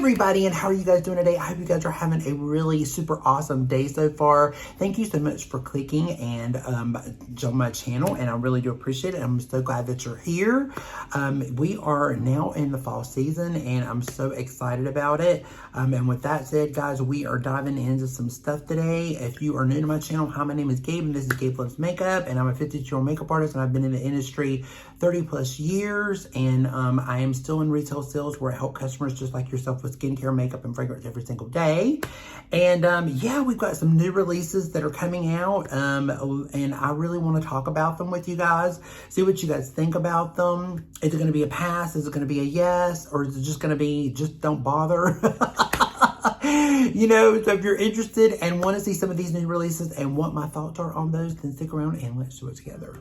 everybody, and how are you guys doing today? I hope you guys are having a really super awesome day so far. Thank you so much for clicking and joining my channel, and I really do appreciate it. I'm so glad that you're here. We are now in the fall season, and I'm so excited about it. And with that said, guys, we are diving into some stuff today. If you are new to my channel, hi, my name is Gabe, and this is Gabe Loves Makeup, and I'm a 52-year-old makeup artist, and I've been in the industry 30 plus years, and I am still in retail sales where I help customers just like yourself with skincare, makeup, and fragrance every single day. And yeah, we've got some new releases that are coming out, and I really want to talk about them with you guys, see what you guys think about them. Is it going to be a pass? Is it going to be a yes? Or is it just going to be just don't bother? You know, so if you're interested and want to see some of these new releases and what my thoughts are on those, then stick around and let's do it together.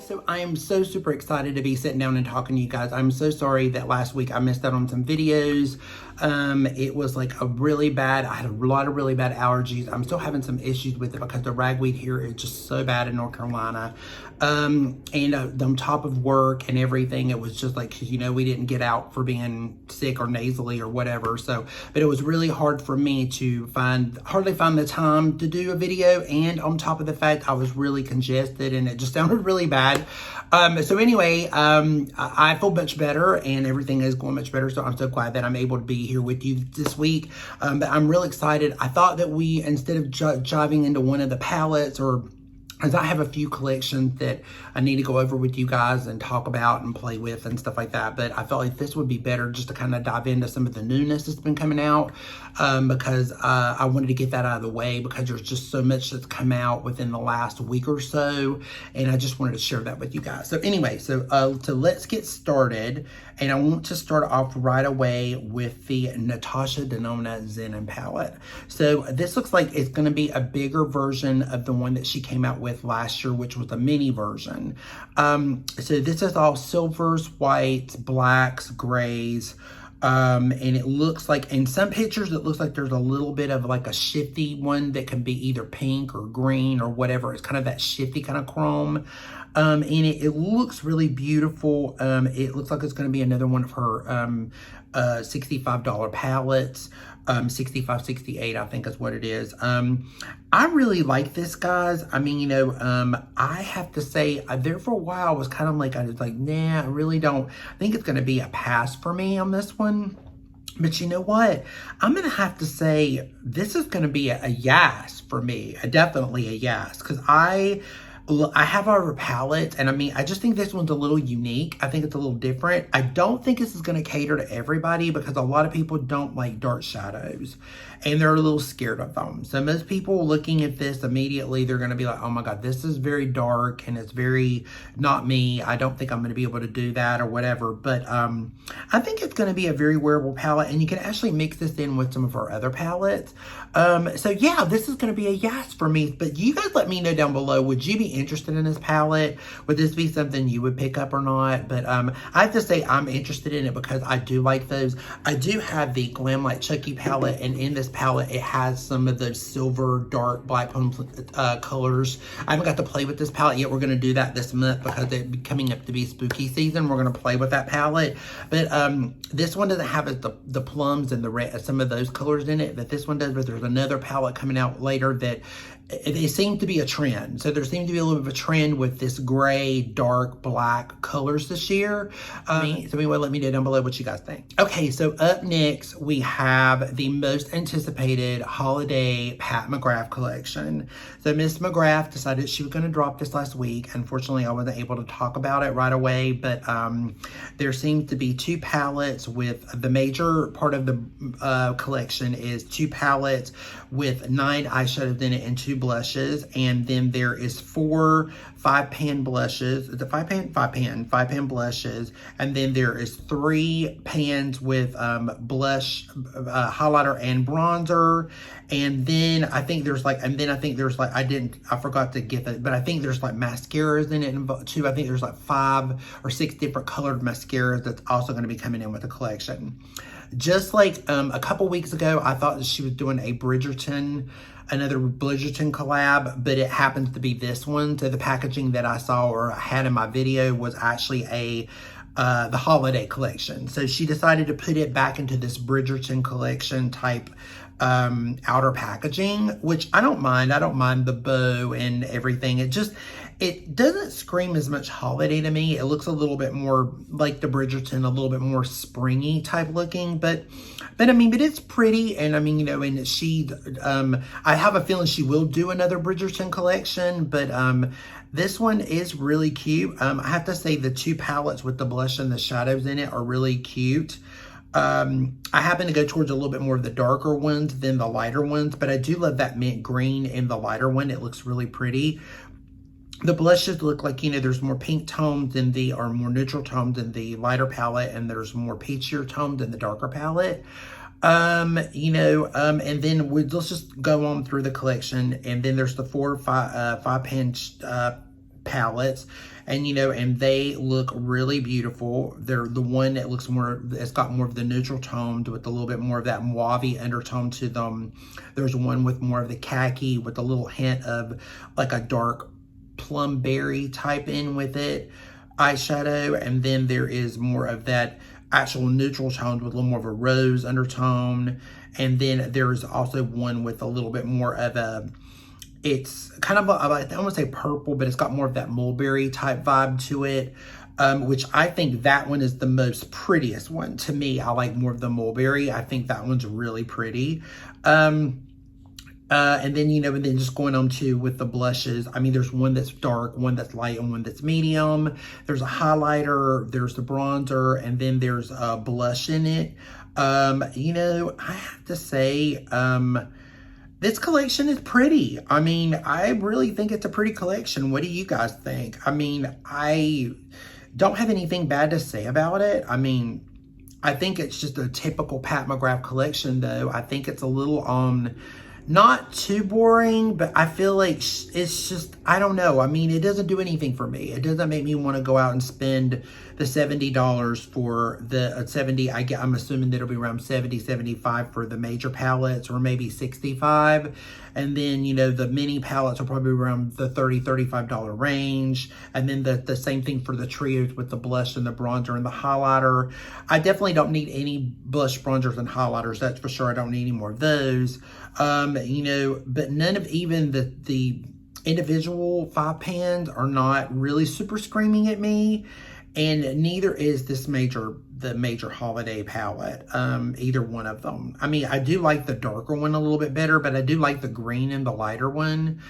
So I am so super excited to be sitting down and talking to you guys. I'm so sorry that last week I missed out on some videos. It was like I had a lot of really bad allergies. I'm still having some issues with it because the ragweed here is just so bad in North Carolina. And on top of work and everything, it was just like, 'cause, you know, we didn't get out for being sick or nasally or whatever. So, but it was really hard for me to hardly find the time to do a video. And on top of the fact, I was really congested and it just sounded really bad. So anyway, I feel much better and everything is going much better. So I'm so glad that I'm able to be here with you this week. But I'm real excited. I thought that we, instead of diving into one of the palettes, or as I have a few collections that I need to go over with you guys and talk about and play with and stuff like that. But I felt like this would be better just to kind of dive into some of the newness that's been coming out, because I wanted to get that out of the way because there's just so much that's come out within the last week or so. And I just wanted to share that with you guys. So anyway, so let's get started. And I want to start off right away with the Natasha Deno Zen palette. So this looks like it's going to be a bigger version of the one that she came out with last year, which was a mini version. So this is all silvers, whites, blacks, grays. And it looks like, in some pictures, it looks like there's a little bit of like a shifty one that can be either pink or green or whatever. It's kind of that shifty kind of chrome. And it looks really beautiful. It looks like it's going to be another one of her $65 palettes. 65, 68, I think is what it is. I really like this, guys. I mean, you know, I have to say, there for a while, I was like, nah, I really don't. I think it's going to be a pass for me on this one. But you know what? I'm going to have to say this is going to be a yes for me. Definitely a yes. Because I have our palette, and I mean, I just think this one's a little unique. I think it's a little different. I don't think this is going to cater to everybody because a lot of people don't like dark shadows and they're a little scared of them. So most people looking at this immediately, they're going to be like, oh my God, this is very dark and it's very not me. I don't think I'm going to be able to do that or whatever. But I think it's going to be a very wearable palette, and you can actually mix this in with some of our other palettes. So yeah, this is going to be a yes for me. But you guys let me know down below, would you be interested in this palette? Would this be something you would pick up or not? But I have to say I'm interested in it because I do like those. I do have the Glamlight Chucky palette, and in this palette it has some of those silver dark black colors. I haven't got to play with this palette yet. We're going to do that this month because it's coming up to be spooky season. We're going to play with that palette. But this one doesn't have the plums and the red, some of those colors in it that this one does. But there's another palette coming out later that it seems to be a trend. So there seems to be a little bit of a trend with this gray, dark, black colors this year. So anyway, let me know down below what you guys think. Okay, so up next, we have the most anticipated holiday Pat McGrath collection. So Miss McGrath decided she was going to drop this last week. Unfortunately, I wasn't able to talk about it right away, but there seems to be two palettes with the major part of the collection is two palettes with 9 eyeshadows in it and 2 blushes, and then there is 4 5-pan blushes. Is it 5-pan? 5-pan blushes, and then there is 3 pans with blush, highlighter, and bronzer, and then I think there's like, I forgot to get that, but I think there's like mascaras in it too. I think there's like 5 or 6 different colored mascaras that's also going to be coming in with the collection. Just like a couple weeks ago, I thought that she was doing another Bridgerton collab, but it happens to be this one. So the packaging that I saw or had in my video was actually a the holiday collection. So she decided to put it back into this Bridgerton collection type outer packaging, which I don't mind. I don't mind the bow and everything. It doesn't scream as much holiday to me. It looks a little bit more like the Bridgerton, a little bit more springy type looking, but I mean, but it's pretty. And I mean, you know, and I have a feeling she will do another Bridgerton collection, but this one is really cute. I have to say the two palettes with the blush and the shadows in it are really cute. I happen to go towards a little bit more of the darker ones than the lighter ones, but I do love that mint green in the lighter one. It looks really pretty. The blushes look like, you know, there's more pink tones in or more neutral tones in the lighter palette, and there's more peachier tones in the darker palette. You know, and then let's just go on through the collection, and then there's the 4 or 5 pan palettes, and you know, and they look really beautiful. They're the one that looks more, it's got more of the neutral tones with a little bit more of that mauve undertone to them. There's one with more of the khaki with a little hint of like a dark plum berry type in with it eyeshadow, and then there is more of that actual neutral tones with a little more of a rose undertone, and then there's also one with a little bit more of a, it's kind of I don't want to say purple, but it's got more of that mulberry type vibe to it, which I think that one is the most prettiest one to me. I like more of the mulberry. I think that one's really pretty. And then, you know, and then just going on to with the blushes, I mean, there's one that's dark, one that's light, and one that's medium. There's a highlighter, there's the bronzer, and then there's a blush in it. You know, I have to say, this collection is pretty. I mean, I really think it's a pretty collection. What do you guys think? I mean, I don't have anything bad to say about it. I mean, I think it's just a typical Pat McGrath collection, though. I think it's a little not too boring, but I feel like it's just, I don't know. I mean, it doesn't do anything for me. It doesn't make me want to go out and spend the $70 for the 70. I'm assuming that it'll be around 70, 75 for the major palettes, or maybe 65. And then, you know, the mini palettes are probably around the $30, $35 range. And then the same thing for the trios with the blush and the bronzer and the highlighter. I definitely don't need any blush, bronzers, and highlighters. That's for sure. I don't need any more of those. You know, but none of even the individual 5 pans are not really super screaming at me. And neither is the major holiday palette, either one of them. I mean, I do like the darker one a little bit better, but I do like the green and the lighter one.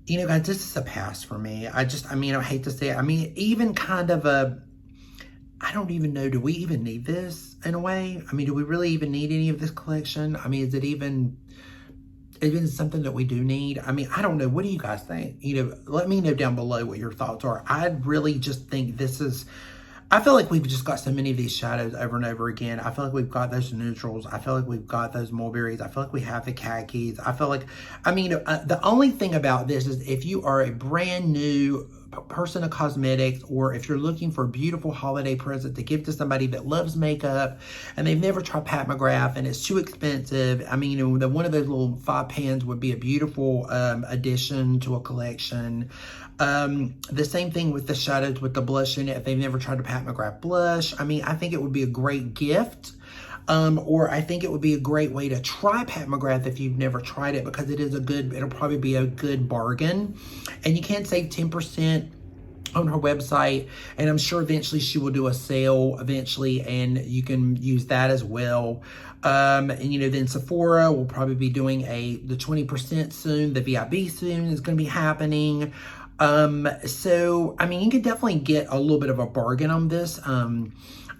You know, guys, this is a pass for me. I mean, I hate to say it. I mean, even kind of I don't even know, do we even need this in a way? I mean, do we really even need any of this collection? I mean, is it even something that we do need? I mean, I don't know. What do you guys think? You know, let me know down below what your thoughts are. I really just think this is, I feel like we've just got so many of these shadows over and over again. I feel like we've got those neutrals. I feel like we've got those mulberries. I feel like we have the khakis. I feel like, I mean, the only thing about this is if you are a brand new person of cosmetics, or if you're looking for a beautiful holiday present to give to somebody that loves makeup and they've never tried Pat McGrath and it's too expensive, I mean, you know, one of those little 5 pans would be a beautiful addition to a collection. The same thing with the shadows with the blush in it. If they've never tried a Pat McGrath blush, I mean, I think it would be a great gift. Or I think it would be a great way to try Pat McGrath if you've never tried it, because it'll probably be a good bargain. And you can save 10% on her website, and I'm sure eventually she will do a sale eventually, and you can use that as well. And you know, then Sephora will probably be doing the 20% soon. The VIB soon is going to be happening. So I mean, you could definitely get a little bit of a bargain on this. I'm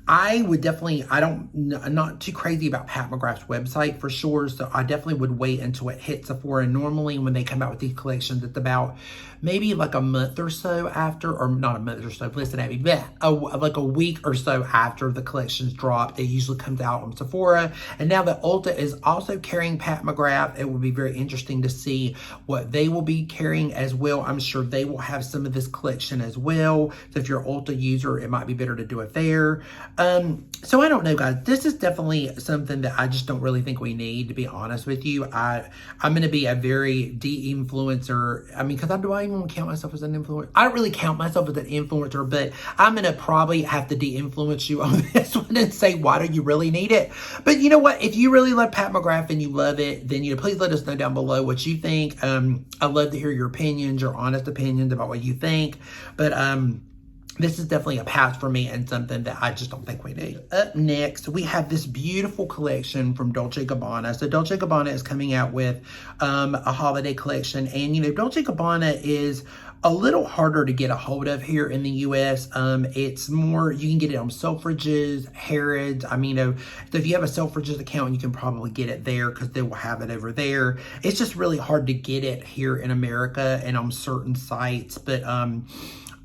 not too crazy about Pat McGrath's website for sure, so I definitely would wait until it hits Sephora. Normally when they come out with these collections, it's about maybe like a month or so after, or not a month or so, listen at me, like a week or so after the collections drop, it usually comes out on Sephora. And now that Ulta is also carrying Pat McGrath, it will be very interesting to see what they will be carrying as well. I'm sure they will have some of this collection as well. So if you're an Ulta user, it might be better to do it there. So I don't know, guys. This is definitely something that I just don't really think we need, to be honest with you. I'm going to be a very de-influencer. I mean, because do I even count myself as an influencer? I don't really count myself as an influencer, but I'm going to probably have to de-influence you on this one and say, why do you really need it? But you know what? If you really love Pat McGrath and you love it, then, you know, please let us know down below what you think. I'd love to hear your opinions, your honest opinions about what you think. But, this is definitely a pass for me and something that I just don't think we need. Up next, we have this beautiful collection from Dolce Gabbana. So Dolce Gabbana is coming out with a holiday collection. And, you know, Dolce Gabbana is a little harder to get a hold of here in the U.S. It's more, you can get it on Selfridges, Harrods. I mean, you know, so if you have a Selfridges account, you can probably get it there because they will have it over there. It's just really hard to get it here in America and on certain sites. But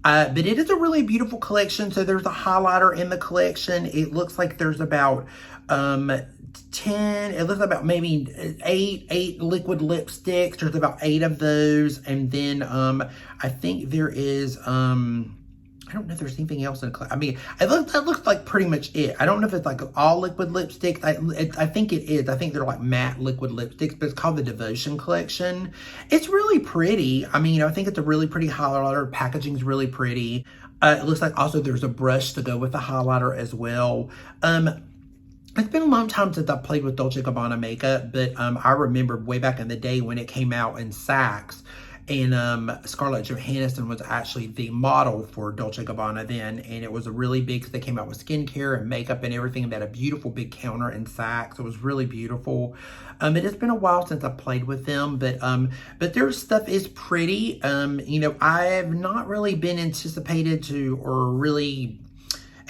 it is a really beautiful collection. So there's a highlighter in the collection. It looks like there's about 10, it looks about maybe eight liquid lipsticks. There's about 8 of those. And then I think there is I don't know if there's anything else in the collection. I mean, that looks like pretty much it. I don't know if it's like all liquid lipsticks. I think it is. I think they're like matte liquid lipsticks, but it's called the Devotion Collection. It's really pretty. I mean, you know, I think it's a really pretty highlighter. Packaging's really pretty. It looks like also there's a brush to go with the highlighter as well. It's been a long time since I played with Dolce Gabbana makeup, but I remember way back in the day when it came out in Saks. And Scarlett Johansson was actually the model for Dolce Gabbana then. And it was a really big, they came out with skincare and makeup and everything. And they had a beautiful big counter in Saks. It was really beautiful. It has been a while since I played with them, but their stuff is pretty. You know, I have not really been anticipated to or really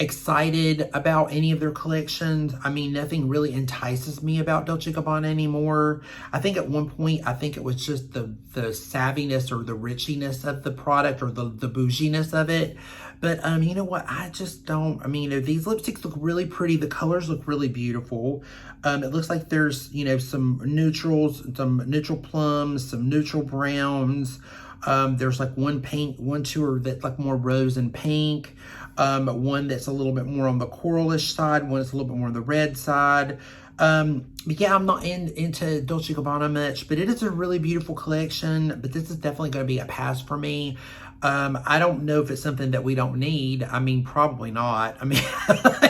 excited about any of their collections. I mean, nothing really entices me about Dolce Gabbana anymore. I think at one point, I think it was just the savviness or the richiness of the product or the bouginess of it. But you know what? I just don't. I mean, you know, these lipsticks look really pretty. The colors look really beautiful. It looks like there's, you know, some neutrals, some neutral plums, some neutral browns. There's like one pink, one two that's like more rose and pink. One that's a little bit more on the coralish side, one that's a little bit more on the red side. But yeah, I'm not into Dolce Gabbana much, but it is a really beautiful collection. But this is definitely going to be a pass for me. I don't know if it's something that we don't need. I mean, probably not. I mean,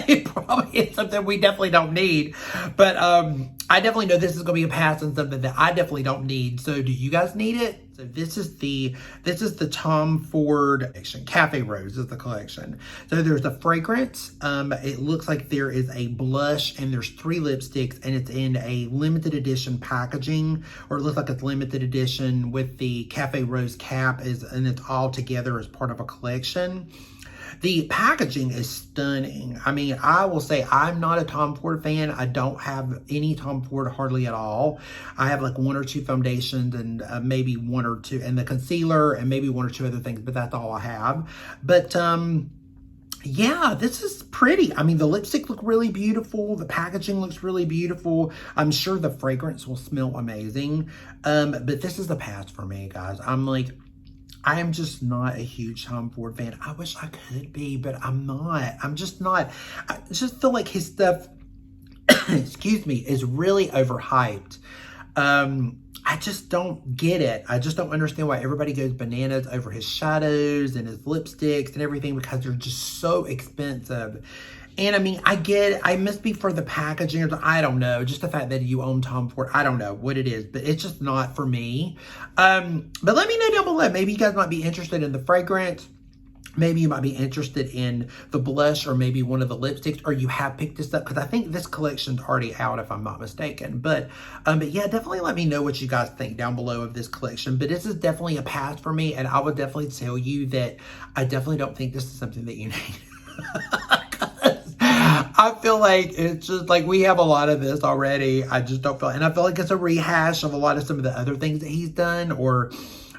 it probably is something we definitely don't need. But I definitely know this is going to be a pass on something that I definitely don't need. So do you guys need it? So this is the Tom Ford collection. Cafe Rose is the collection. So there's a fragrance. It looks like there is a blush and there's 3 lipsticks and it's in a limited edition packaging, or it looks like it's limited edition with the Cafe Rose cap and it's all together as part of a collection. The packaging is stunning. I mean, I will say I'm not a Tom Ford fan. I don't have any Tom Ford hardly at all. I have like 1 or 2 foundations and maybe 1 or 2, and the concealer and maybe 1 or 2 other things, but that's all I have. But yeah, this is pretty. I mean, the lipstick look really beautiful. The packaging looks really beautiful. I'm sure the fragrance will smell amazing. But this is the pass for me, guys. I am just not a huge Tom Ford fan. I wish I could be, but I'm not. I'm just not. I just feel like his stuff, excuse me, is really overhyped. I just don't get it. I just don't understand why everybody goes bananas over his shadows and his lipsticks and everything, because they're just so expensive. And I mean, I get it. I must be for the packaging, or I don't know. Just the fact that you own Tom Ford. I don't know what it is, but it's just not for me. But let me know down below. Maybe you guys might be interested in the fragrance. Maybe you might be interested in the blush or maybe one of the lipsticks, or you have picked this up, because I think this collection's already out if I'm not mistaken. But yeah, definitely let me know what you guys think down below of this collection. But this is definitely a pass for me, and I would definitely tell you that I definitely don't think this is something that you need. I feel like it's just like we have a lot of this already. I just don't feel, and I feel like it's a rehash of a lot of some of the other things that he's done, or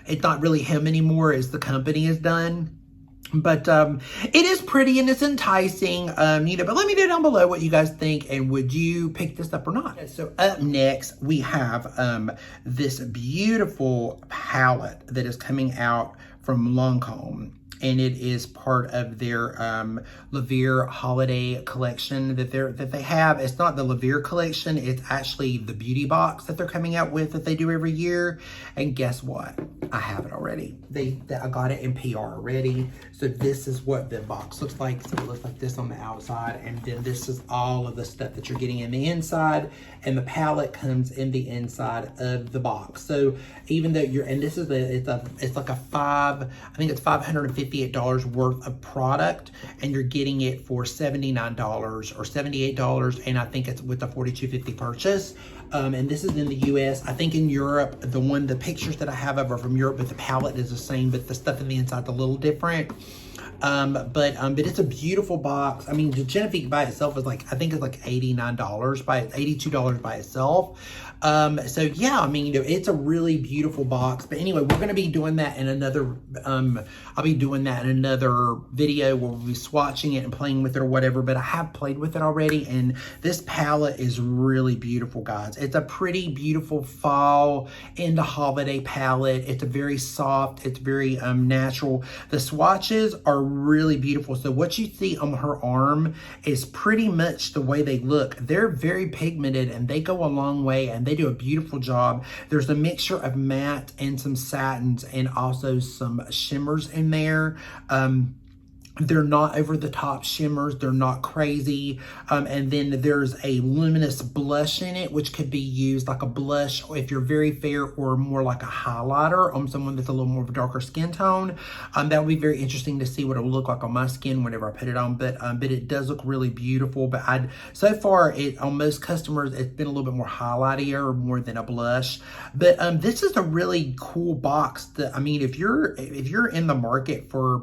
it's not really him anymore, it's the company has done. But it is pretty and it's enticing, you know, but let me know down below what you guys think, and would you pick this up or not? So up next, we have this beautiful palette that is coming out from Lancome. and it is part of their LOUVRE holiday collection that they have. It's not the LOUVRE collection, it's actually the beauty box that they're coming out with that they do every year. And guess what? I have it already. I got it in PR already. So this is what the box looks like. So it looks like this on the outside, and then this is all of the stuff that you're getting in the inside, and the palette comes in the inside of the box. So even though and this is it's like I think it's $558 worth of product, and you're getting it for $79 or $78, and I think it's with the $42.50 purchase. And this is in the US. I think in Europe, the pictures that I have of are from Europe, but the palette is the same, but the stuff in the inside is a little different. But it's a beautiful box. I mean, the Genevieve by itself is like, I think it's like $89 $82 by itself. So yeah, I mean, it's a really beautiful box. But anyway, we're going to be doing that in another, I'll be doing that in another video where we'll be swatching it and playing with it or whatever, but I have played with it already, and this palette is really beautiful, guys. It's a pretty beautiful fall into holiday palette. It's a very soft, it's very natural. The swatches are really beautiful. So what you see on her arm is pretty much the way they look. They're very pigmented, and they go a long way, and they do a beautiful job. There's a mixture of matte and some satins, and also some shimmers in there. They're not over the top shimmers. They're not crazy. And then there's a luminous blush in it, which could be used like a blush if you're very fair, or more like a highlighter on someone that's a little more of a darker skin tone. That would be very interesting to see what it will look like on my skin whenever I put it on. But it does look really beautiful. But so far, on most customers, it's been a little bit more highlightier, more than a blush. But this is a really cool box. That, I mean, if you're in the market for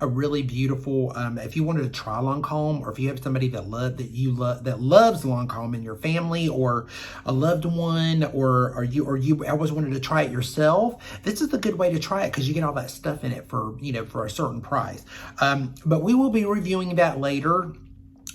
a really beautiful, if you wanted to try Lancome, or if you have somebody that loves Lancome in your family, or a loved one, or you always wanted to try it yourself, this is a good way to try it, because you get all that stuff in it for a certain price. But we will be reviewing that later.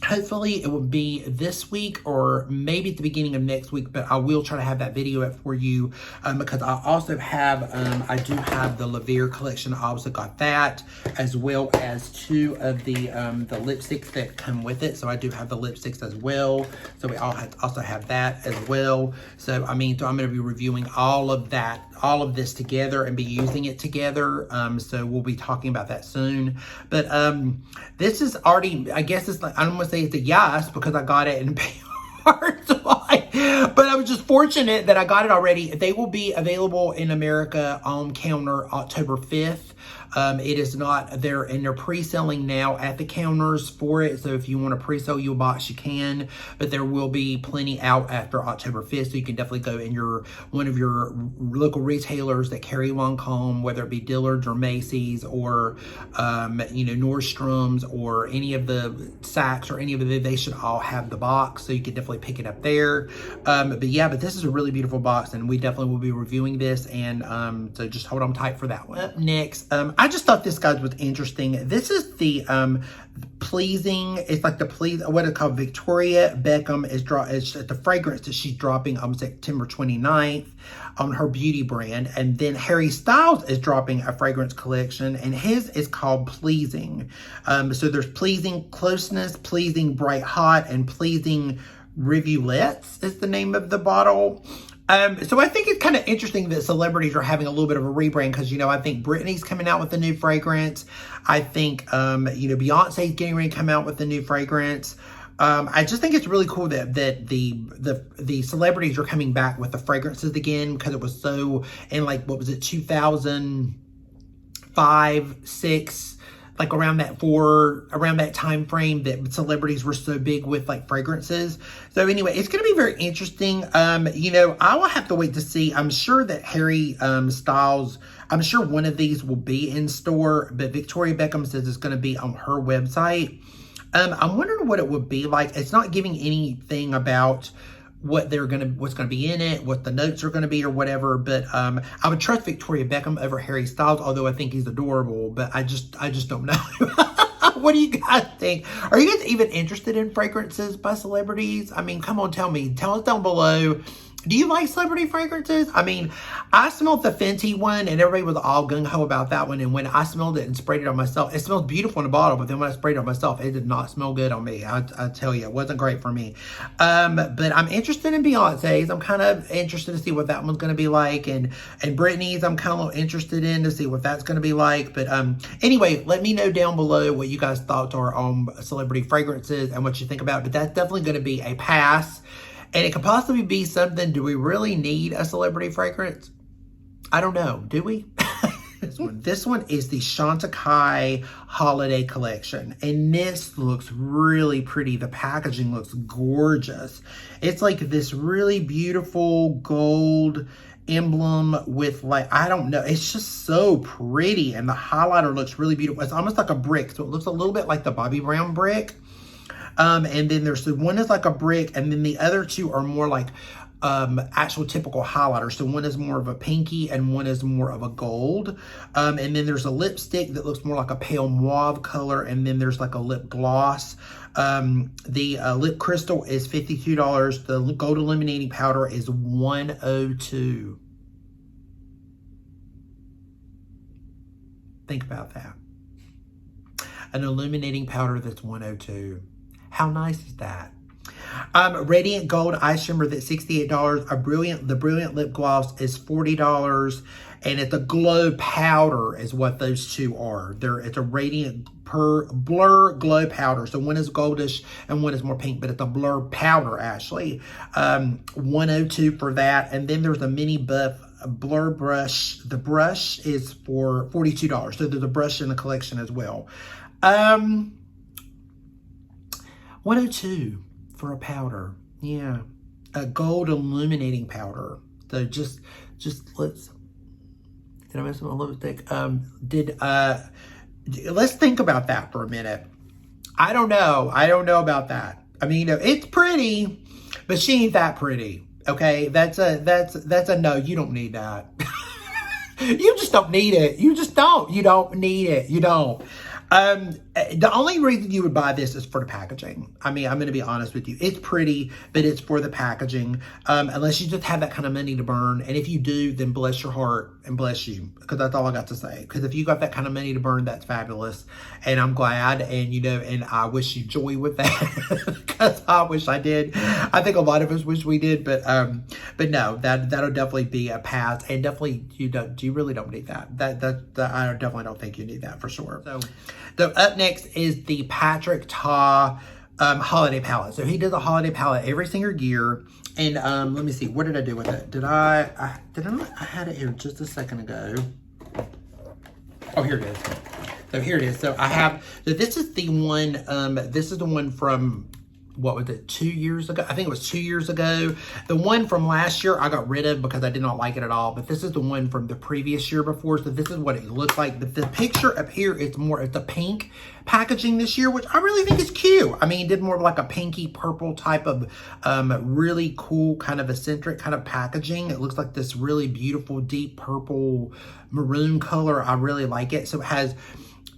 Hopefully it will be this week, or maybe at the beginning of next week, but I will try to have that video up for you, because I also have, I do have the LOUVRE collection. I also got that, as well as two of the lipsticks that come with it. So I do have the lipsticks as well. So we also have that as well. So I mean, I'm going to be reviewing all of that, all of this together, and be using it together. So we'll be talking about that soon. But this is already, I guess it's like, I don't want to say it's a Yass, because I got it in PR. But I was just fortunate that I got it already. They will be available in America on counter October 5th. It is not there, and they're pre-selling now at the counters for it. So if you want to pre-sell your box, you can, but there will be plenty out after October 5th. So you can definitely go in one of your local retailers that carry Lancome, whether it be Dillard's or Macy's, or Nordstrom's, or any of the Saks, or any of they should all have the box. So you can definitely pick it up there. But this is a really beautiful box, and we definitely will be reviewing this. And so just hold on tight for that one. Up next, I just thought this guy was interesting. This is the Pleasing. It's like what it's called. Victoria Beckham is the fragrance that she's dropping on September 29th on her beauty brand. And then Harry Styles is dropping a fragrance collection, and his is called Pleasing. So there's Pleasing Closeness, Pleasing Bright Hot, and Pleasing Rivulets is the name of the bottle. So I think it's kind of interesting that celebrities are having a little bit of a rebrand, because, I think Britney's coming out with a new fragrance. I think, Beyonce's getting ready to come out with a new fragrance. I just think it's really cool that the celebrities are coming back with the fragrances again, because it was so, in 2005, 6, like around that time frame, that celebrities were so big with fragrances. So anyway, it's going to be very interesting. I will have to wait to see. I'm sure that Harry Styles, I'm sure one of these will be in store, but Victoria Beckham says it's going to be on her website. I'm wondering what it would be like. It's not giving anything about what's gonna be in it, what the notes are gonna be, or whatever. But I would trust Victoria Beckham over Harry Styles, although I think he's adorable. But I just don't know. What do you guys think? Are you guys even interested in fragrances by celebrities? I mean, come on, tell us down below. Do you like celebrity fragrances? I mean, I smelled the Fenty one and everybody was all gung-ho about that one. And when I smelled it and sprayed it on myself, it smells beautiful in the bottle. But then when I sprayed it on myself, it did not smell good on me. I tell you, it wasn't great for me. But I'm interested in Beyonce's. I'm kind of interested to see what that one's going to be like. And Britney's, I'm kind of interested in to see what that's going to be like. But anyway, let me know down below what you guys' thoughts are on celebrity fragrances and what you think about it. But that's definitely going to be a pass. And it could possibly be something, do we really need a celebrity fragrance? I don't know. Do we? This one is the Shanta Kai Holiday Collection. And this looks really pretty. The packaging looks gorgeous. It's like this really beautiful gold emblem with like, I don't know. It's just so pretty. And the highlighter looks really beautiful. It's almost like a brick. So it looks a little bit like the Bobbi Brown brick. And then there's the one is like a brick, and then the other two are more like actual typical highlighters. So one is more of a pinky and one is more of a gold. And then there's a lipstick that looks more like a pale mauve color, and then there's like a lip gloss. The lip crystal is $52. The gold illuminating powder is $102. Think about that. An illuminating powder that's $102. How nice is that? Radiant Gold Eye Shimmer that's $68. The Brilliant Lip Gloss is $40. And it's a Glow Powder is what those two are. It's a Radiant Blur Glow Powder. So one is goldish and one is more pink, but it's a blur powder actually. $102 for that. And then there's a Mini Buff Blur Brush. The brush is for $42. So there's a brush in the collection as well. $102 for a powder. Yeah. A gold illuminating powder. So just let's, did I mess with my lipstick? Let's think about that for a minute. I don't know. I don't know about that. I mean, it's pretty, but she ain't that pretty. Okay. That's a no. You don't need that. You just don't need it. You just don't. You don't need it. You don't. The only reason you would buy this is for the packaging. I mean, I'm going to be honest with you. It's pretty, but it's for the packaging. Unless you just have that kind of money to burn. And if you do, then bless your heart and bless you. Because that's all I got to say. Because if you got that kind of money to burn, that's fabulous. And I'm glad. And, you know, and I wish you joy with that. Because I wish I did. I think a lot of us wish we did. But no, that'll definitely be a pass. And definitely, you really don't need that. I definitely don't think you need that for sure. So up next is the Patrick Ta holiday palette. So he does a holiday palette every single year. And let me see, what did I do with it? Did I had it here just a second ago. Oh, here it is. So here it is. So this is the one from, what was it, 2 years ago? I think it was 2 years ago. The one from last year I got rid of because I did not like it at all. But this is the one from the previous year before. So this is what it looks like. But the picture up here, it's a pink packaging this year, which I really think is cute. I mean, it did more of like a pinky purple type of really cool kind of eccentric kind of packaging. It looks like this really beautiful deep purple maroon color. I really like it. So it has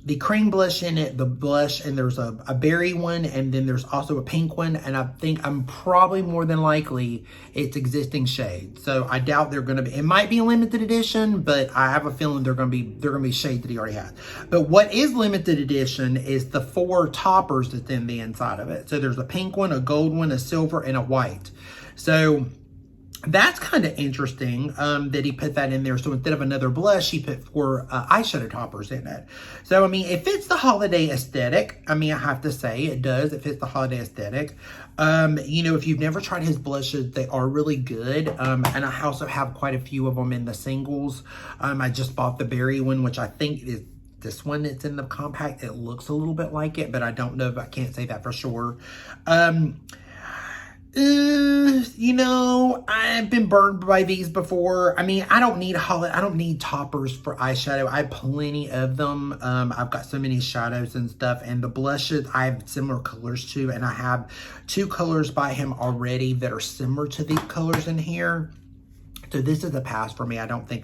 the cream blush in it, the blush, and there's a berry one, and then there's also a pink one, and I think I'm probably more than likely it's existing shades. So I doubt they're gonna be, it might be a limited edition, but I have a feeling they're gonna be shades that he already has. But what is limited edition is the 4 toppers that's in the inside of it. So there's a pink one, a gold one, a silver, and a white. So that's kind of interesting that he put that in there. So instead of another blush, he put 4 eyeshadow toppers in it. So, I mean, it fits the holiday aesthetic. I mean, I have to say it does. It fits the holiday aesthetic. You know, if you've never tried his blushes, they are really good. And I also have quite a few of them in the singles. I just bought the berry one, which I think is this one that's in the compact. It looks a little bit like it, but I don't know. I can't say that for sure. You know, I've been burned by these before. I mean, I don't need toppers for eyeshadow. I have plenty of them. I've got so many shadows and stuff, and the blushes I have similar colors to, and I have 2 colors by him already that are similar to these colors in here. So this is a pass for me. I'm not going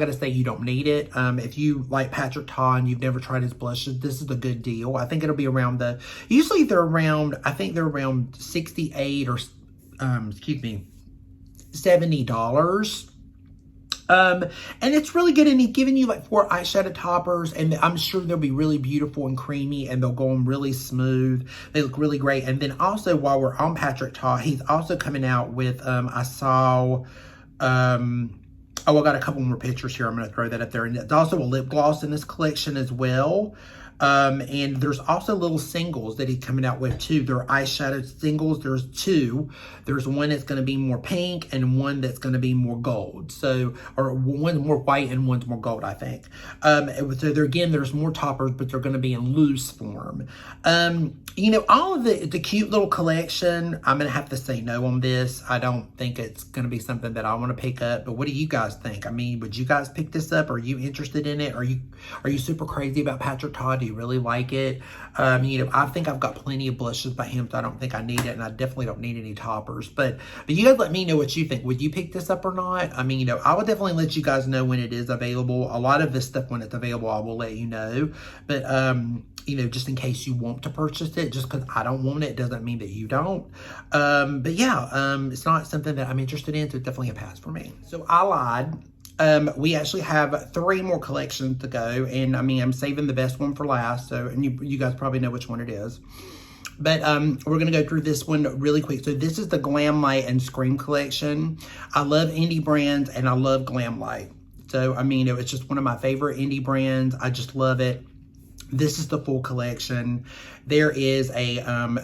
to say you don't need it. If you like Patrick Ta and you've never tried his blushes, this is a good deal. I think it'll be around usually they're around, I think they're around 68 or, excuse me, $70. And it's really good, and he's giving you like 4 eyeshadow toppers, and I'm sure they'll be really beautiful and creamy, and they'll go on really smooth. They look really great. And then also, while we're on Patrick Ta, he's also coming out with, I saw, oh, I got a couple more pictures here. I'm going to throw that up there. And there's also a lip gloss in this collection as well. And there's also little singles that he's coming out with too. They're eyeshadow singles. There's 2. There's one that's going to be more pink and one that's going to be more gold. So, or one's more white and one's more gold, I think. So there again, there's more toppers, but they're going to be in loose form. You know, all of the cute little collection, I'm going to have to say no on this. I don't think it's going to be something that I want to pick up. But what do you guys think? I mean, would you guys pick this up? Are you interested in it? Are you super crazy about Patrick Ta? Do you really like it? You know, I think I've got plenty of blushes by him, so I don't think I need it, and I definitely don't need any toppers. But you guys let me know what you think. Would you pick this up or not? I mean, you know, I would definitely let you guys know when it is available. A lot of this stuff, when it's available, I will let you know. But you know, just in case you want to purchase it, just because I don't want it doesn't mean that you don't. But yeah, it's not something that I'm interested in, so it's definitely a pass for me. So I lied. We actually have 3 more collections to go, and I mean, I'm saving the best one for last, so, and you guys probably know which one it is. But we're going to go through this one really quick. So this is the Glamlight and Scream collection. I love indie brands, and I love Glamlight. So, I mean, it's just one of my favorite indie brands. I just love it. This is the full collection. There is a,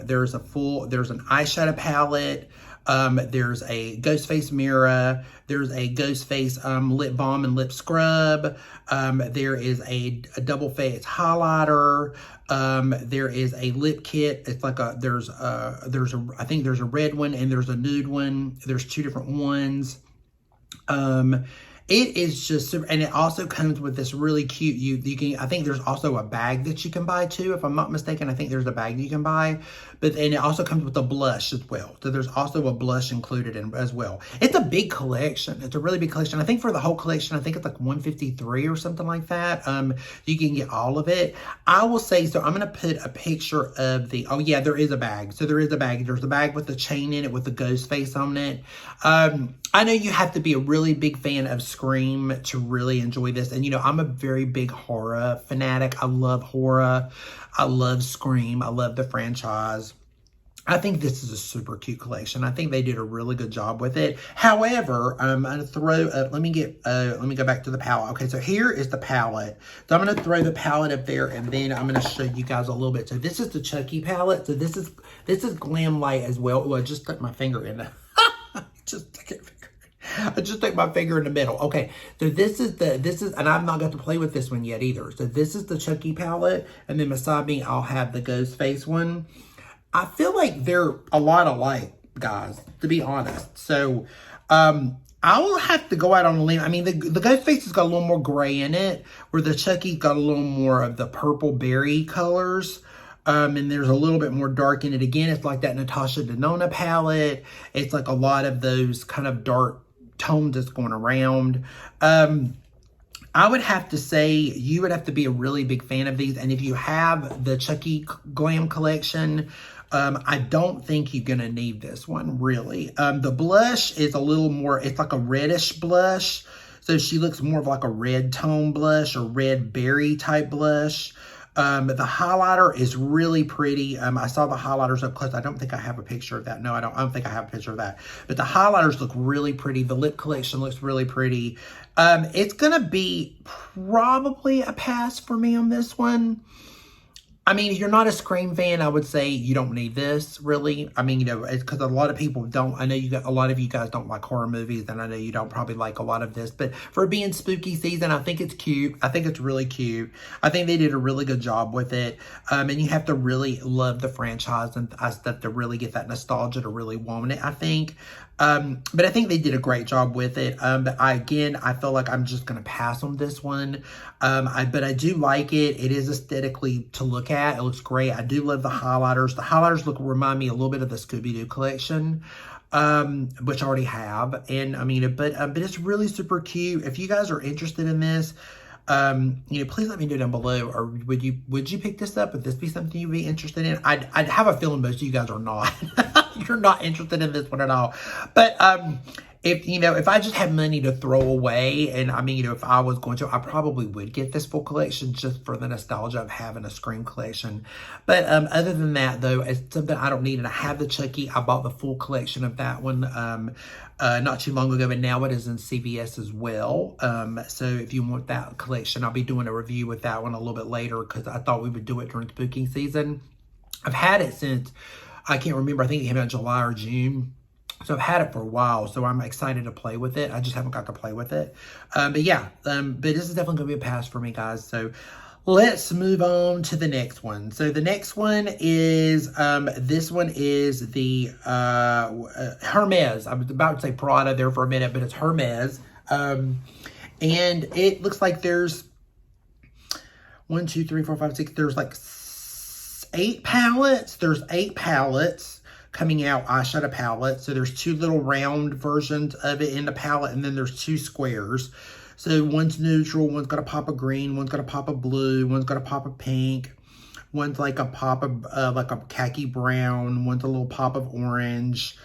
there's an eyeshadow palette. There's a ghost face mirror. There's a ghost face lip balm and lip scrub. There is a double face highlighter. There is a lip kit. It's like I think there's a red one and there's a nude one. There's 2 different ones. It is just super, and it also comes with this really cute, you can, I think there's also a bag that you can buy too, if I'm not mistaken. I think there's a bag you can buy, and it also comes with a blush as well. So there's also a blush included in as well. It's a big collection. It's a really big collection. I think for the whole collection, I think it's like $153 or something like that. You can get all of it. I will say, so I'm going to put a picture of the, oh yeah, there is a bag. So there is a bag. There's a bag with the chain in it with the ghost face on it. I know you have to be a really big fan of Scream to really enjoy this. And, you know, I'm a very big horror fanatic. I love horror. I love Scream. I love the franchise. I think this is a super cute collection. I think they did a really good job with it. However, I'm going to throw, let me go back to the palette. Okay, so here is the palette. So I'm going to throw the palette up there, and then I'm going to show you guys a little bit. So this is the Chucky palette. So this is Glamlight as well. Oh, I just stuck my finger in the, I just stuck my finger in the middle. Okay, so this is, and I've not got to play with this one yet either. So this is the Chucky palette, and then beside me, I'll have the ghost face one. I feel like they're a lot alike, guys, to be honest. So, I will have to go out on a limb. I mean, the ghost face has got a little more gray in it, where the Chucky got a little more of the purple berry colors. And there's a little bit more dark in it. Again, it's like that Natasha Deno palette. It's like a lot of those kind of dark tones that's going around. I would have to say you would have to be a really big fan of these. And if you have the Chucky Glam collection, I don't think you're going to need this one, really. The blush is a little more, it's like a reddish blush. So she looks more of like a red tone blush or red berry type blush. The highlighter is really pretty. I saw the highlighters up close. I don't think I have a picture of that. No, I don't think I have a picture of that. But the highlighters look really pretty. The lip collection looks really pretty. It's going to be probably a pass for me on this one. I mean, if you're not a Scream fan, I would say you don't need this, really. I mean, you know, it's because a lot of people don't. I know a lot of you guys don't like horror movies, and I know you don't probably like a lot of this. But for being spooky season, I think it's cute. I think it's really cute. I think they did a really good job with it. And you have to really love the franchise and stuff to really get that nostalgia to really want it, I think. But I think they did a great job with it. But I feel like I'm just going to pass on this one. But I do like it. It is aesthetically to look at. It looks great. I do love the highlighters. The highlighters remind me a little bit of the Scooby-Doo collection, which I already have. And I mean, but it's really super cute. If you guys are interested in this, you know, please let me know down below. Or would you pick this up? Would this be something you'd be interested in? I'd have a feeling most of you guys are not. You're not interested in this one at all. But if, you know, if I just had money to throw away, and I mean, you know, if I was going to, I probably would get this full collection just for the nostalgia of having a Scream collection. But other than that, though, it's something I don't need. And I have the Chucky. I bought the full collection of that one not too long ago, but now it is in CVS as well. So if you want that collection, I'll be doing a review with that one a little bit later, because I thought we would do it during spooking season. I've had it since, I can't remember, I think it came out in July or June. So I've had it for a while, so I'm excited to play with it. I just haven't got to play with it. But yeah, but this is definitely going to be a pass for me, guys. So let's move on to the next one. So the next one is, this one is the Hermes. I was about to say Prada there for a minute, but it's Hermes. And it looks like there's 1, 2, 3, 4, 5, 6. There's like 8 palettes. There's 8 palettes coming out, eyeshadow palette. So there's 2 little round versions of it in the palette, and then there's 2 squares. So one's neutral, one's got a pop of green, one's got a pop of blue, one's got a pop of pink, one's like a pop of like a khaki brown, one's a little pop of orange,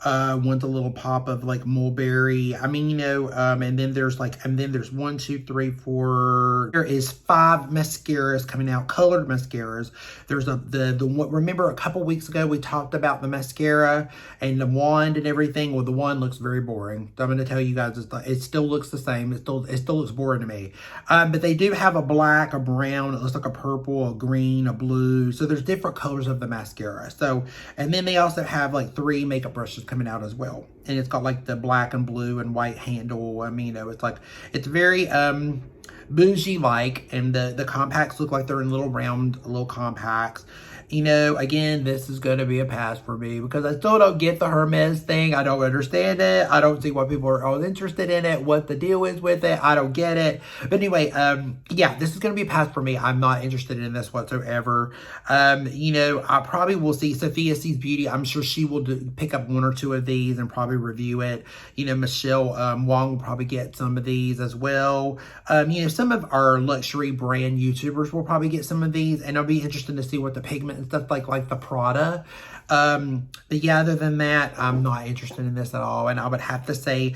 one's a little pop of like mulberry. I mean, you know, and then there's 1, 2, 3, 4. There is 5 mascaras coming out, colored mascaras. There's the one. Remember a couple weeks ago we talked about the mascara and the wand and everything. Well, the wand looks very boring. So I'm going to tell you guys, it still looks the same. It still looks boring to me. But they do have a black, a brown. It looks like a purple, a green, a blue. So there's different colors of the mascara. So, and then they also have like 3 makeup brushes coming out as well, and it's got like the black and blue and white handle. I mean, you know, it's like, it's very bougie like, and the compacts look like they're in little round little compacts. You know, again, this is going to be a pass for me, because I still don't get the Hermes thing. I don't understand it. I don't see why people are all interested in it, what the deal is with it. I don't get it. But anyway, yeah, this is going to be a pass for me. I'm not interested in this whatsoever. You know, I probably will see Sophia Sees Beauty. I'm sure she will pick up 1 or 2 of these and probably review it. You know, Michelle Wong will probably get some of these as well. You know, some of our luxury brand YouTubers will probably get some of these, and it'll be interesting to see what the pigment and stuff like the Prada. But yeah, other than that, I'm not interested in this at all. And I would have to say,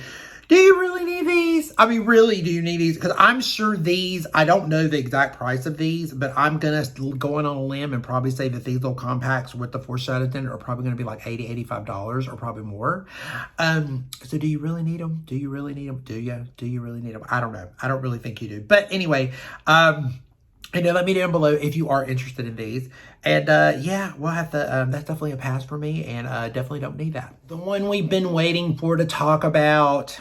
do you really need these? I mean, really, do you need these? Because I'm sure these, I don't know the exact price of these, but I'm going to go in on a limb and probably say that these little compacts with the foreshadow tint are probably going to be like $80, $85 or probably more. So do you really need them? Do you really need them? Do you really need them? I don't know. I don't really think you do. But anyway, and then let me down below if you are interested in these. And yeah, we'll have to, that's definitely a pass for me, and definitely don't need that. The one we've been waiting for to talk about,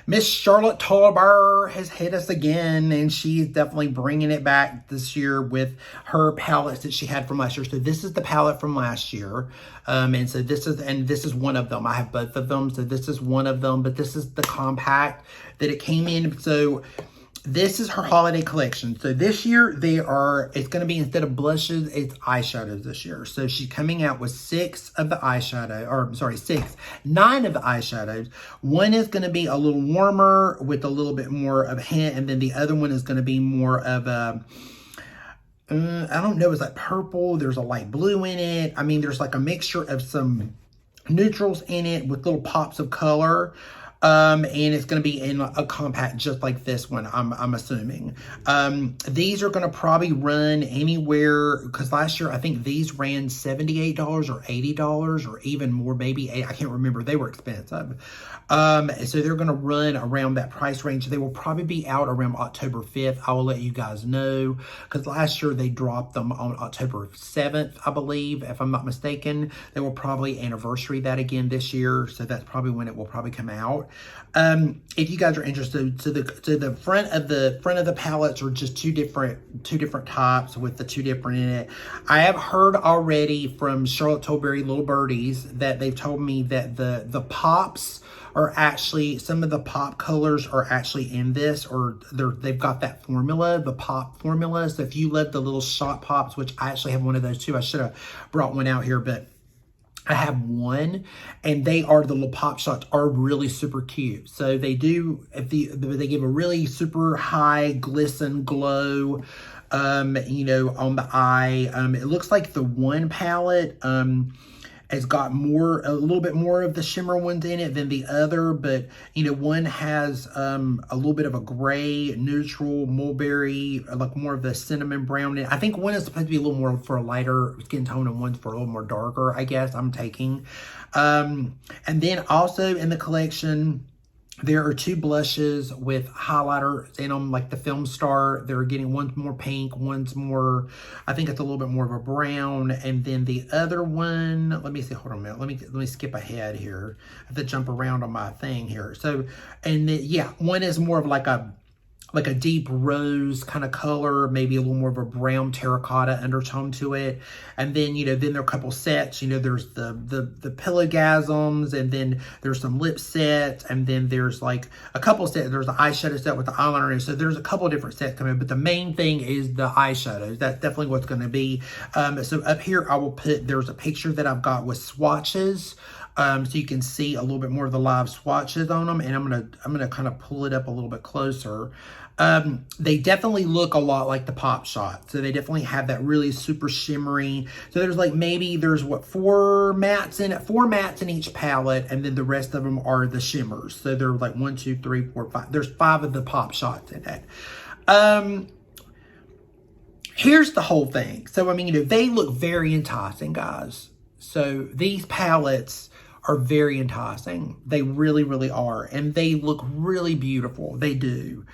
Miss Charlotte Tilbury has hit us again, and she's definitely bringing it back this year with her palettes that she had from last year. So this is the palette from last year. And so this is one of them. I have both of them. So this is one of them, but this is the compact that it came in. So this is her holiday collection. So this year it's going to be, instead of blushes, it's eyeshadows this year. So she's coming out with 6 of the eyeshadow, or I'm sorry, 9 of the eyeshadows. One is going to be a little warmer with a little bit more of a hint. And then the other one is going to be more of a, I don't know, it's like purple. There's a light blue in it. I mean, there's like a mixture of some neutrals in it with little pops of color. And it's going to be in a compact just like this one, I'm assuming. These are going to probably run anywhere, because last year I think these ran $78 or $80 or even more, maybe $80. I can't remember. They were expensive. So they're going to run around that price range. They will probably be out around October 5th. I will let you guys know, because last year they dropped them on October 7th, I believe, if I'm not mistaken. They will probably anniversary that again this year. So that's probably when it will probably come out. If you guys are interested, to the front of the palettes are just two different tops with the 2 different in it. I have heard already from Charlotte Tilbury Little Birdies that they've told me that the pops are actually, some of the pop colors are actually in this, or they've got that formula, the pop formula. So if you love the little shot pops, which I actually have one of those too, I should have brought one out here, but I have one, and the little pop shots are really super cute. So they do, they give a really super high glisten glow, you know, on the eye. It looks like the one palette, has got a little bit more of the shimmer ones in it than the other, but you know, one has a little bit of a gray, neutral, mulberry, like more of the cinnamon brown. I think one is supposed to be a little more for a lighter skin tone and one's for a little more darker, I guess I'm taking. And then also in the collection, there are 2 blushes with highlighter in them, like the Film Star. They're getting one's more pink, one's more, I think it's a little bit more of a brown. And then the other one, let me see, hold on a minute. Let me skip ahead here. I have to jump around on my thing here. So, and yeah, one is more of like a deep rose kind of color, maybe a little more of a brown terracotta undertone to it. And then, you know, then there are a couple sets, you know, there's the Pillogasms, and then there's some lip sets, and then there's like a couple sets, there's the eyeshadow set with the eyeliner in it. So there's a couple different sets coming, but the main thing is the eyeshadows. That's definitely what's going to be. So up here, I will put, there's a picture that I've got with swatches. So you can see a little bit more of the live swatches on them, and I'm gonna kind of pull it up a little bit closer. They definitely look a lot like the Pop Shot, so they definitely have that really super shimmery. So there's like, maybe there's what, 4 mattes in each palette, and then the rest of them are the shimmers. So they're like 1, 2, 3, 4, 5. There's 5 of the Pop Shots in it. Here's the whole thing. So I mean, you know, they look very enticing, guys. So these palettes are very enticing. They really, really are. And they look really beautiful. They do.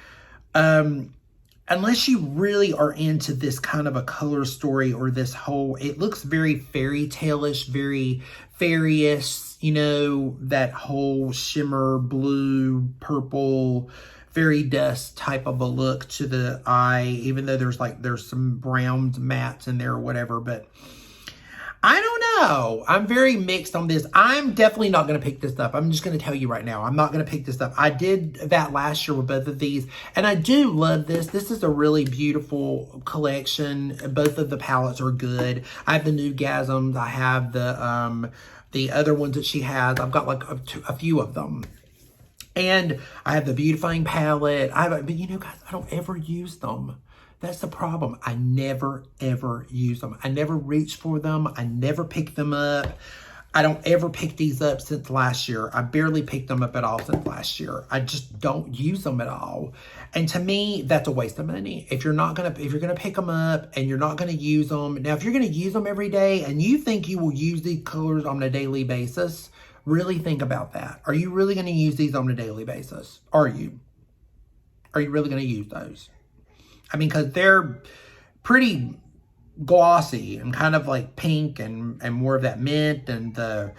Unless you really are into this kind of a color story, or this whole, it looks very fairy tale-ish, very fairy-ish, you know, that whole shimmer, blue, purple, fairy dust type of a look to the eye, even though there's some brown mattes in there or whatever, but I don't know. I'm very mixed on this. I'm definitely not going to pick this up. I'm just going to tell you right now. I'm not going to pick this up. I did that last year with both of these, and I do love this. This is a really beautiful collection. Both of the palettes are good. I have the Nougasms. I have the other ones that she has. I've got like a few of them. And I have the Beautifying palette. But you know, guys, I don't ever use them. That's the problem. I never, ever use them. I never reach for them. I never pick them up. I don't ever pick these up since last year. I barely picked them up at all since last year. I just don't use them at all. And to me, that's a waste of money. If you're gonna pick them up and you're not gonna use them. Now, if you're gonna use them every day and you think you will use these colors on a daily basis, really think about that. Are you really gonna use these on a daily basis? Are you really gonna use those? I mean, because they're pretty glossy and kind of like pink and more of that mint and the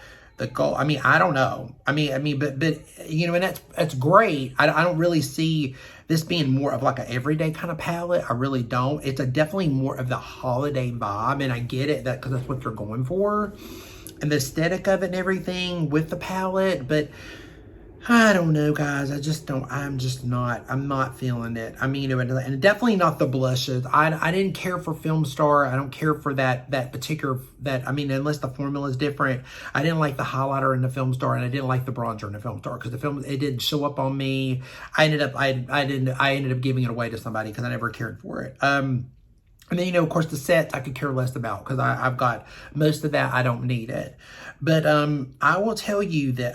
gold. I mean, I don't know. I mean, but you know, and that's great. I don't really see this being more of like an everyday kind of palette. I really don't. It's definitely more of the holiday vibe, and I get it because that's what they're going for, and the aesthetic of it and everything with the palette, but I don't know, guys. I'm not feeling it. I mean, and definitely not the blushes. I didn't care for Film Star. I don't care for that particular, I mean, unless the formula is different. I didn't like the highlighter in the Film Star, and I didn't like the bronzer in the Film Star because it didn't show up on me. I ended up giving it away to somebody because I never cared for it. And then, you know, of course, the sets I could care less about because I've got most of that. I don't need it. But I will tell you that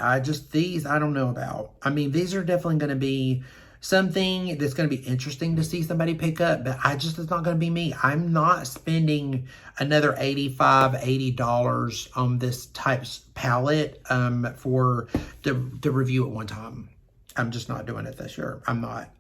these I don't know about. I mean, these are definitely going to be something that's going to be interesting to see somebody pick up, but it's not going to be me. I'm not spending another $85, $80 on this type palette for the review at one time. I'm just not doing it this year. I'm not.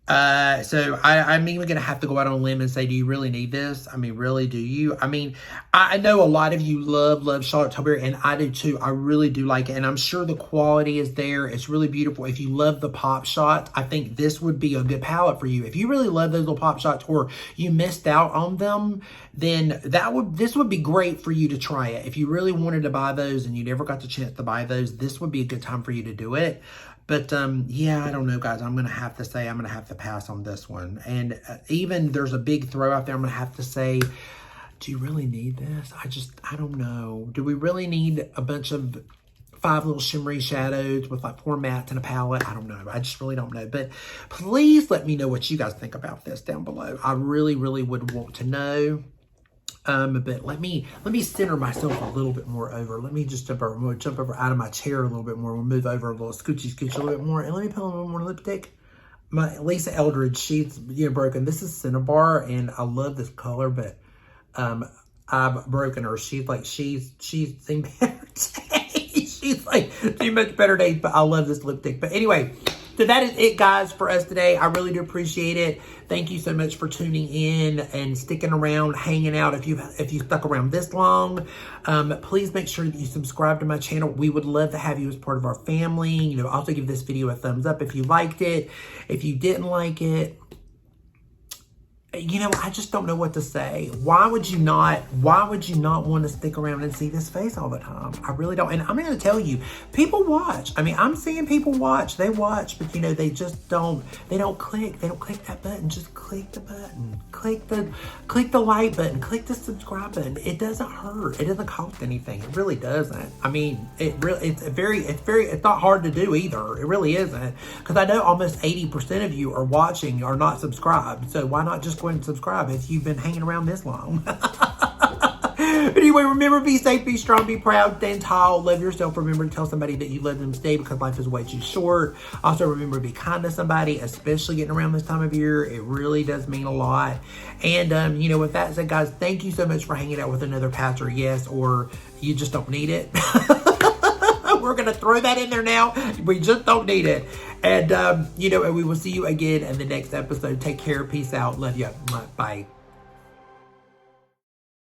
So I'm even going to have to go out on a limb and say, do you really need this? I mean, really, do you? I mean, I know a lot of you love Charlotte Tilbury, and I do too. I really do like it, and I'm sure the quality is there. It's really beautiful. If you love the Pop Shots, I think this would be a good palette for you. If you really love those little Pop Shots, or you missed out on them, then this would be great for you to try it. If you really wanted to buy those and you never got the chance to buy those, this would be a good time for you to do it. But, yeah, I don't know, guys. I'm going to have to say I'm going to have to pass on this one. And even there's a big throw out there. I'm going to have to say, do you really need this? I don't know. Do we really need a bunch of 5 little shimmery shadows with like 4 mattes and a palette? I don't know. I just really don't know. But please let me know what you guys think about this down below. I really, really would want to know. But let me center myself a little bit more over. Let me just jump over. I'm going to jump over out of my chair a little bit more. We'll move over a little, scooch a little bit more. And let me put a little more lipstick. My Lisa Eldridge, she's, you know, broken. This is Cinnabar, and I love this color, but I've broken her. She's seen better days. She's like too much better days, but I love this lipstick. But anyway, so that is it, guys, for us today. I really do appreciate it. Thank you so much for tuning in and sticking around, hanging out. If you stuck around this long, please make sure that you subscribe to my channel. We would love to have you as part of our family. You know, also give this video a thumbs up if you liked it. If you didn't like it, you know, I just don't know what to say. Why would you not want to stick around and see this face all the time? I really don't. And I'm going to tell you, people watch. I mean, I'm seeing people watch. They watch, but you know, they just don't, they don't click that button. Just click the button. Click the like button. Click the subscribe button. It doesn't hurt. It doesn't cost anything. It really doesn't. I mean, it's not hard to do either. It really isn't. Because I know almost 80% of you are watching, are not subscribed. So why not just go ahead and subscribe if you've been hanging around this long? But anyway, remember, be safe, be strong, be proud, stand tall, love yourself. Remember to tell somebody that you love them today, because life is way too short. Also, remember to be kind to somebody, especially getting around this time of year. It really does mean a lot. And, you know, with that said, guys, thank you so much for hanging out with another Pastor Yes, or you just don't need it. We're going to throw that in there now. We just don't need it. And, you know, and we will see you again in the next episode. Take care. Peace out. Love you. Bye.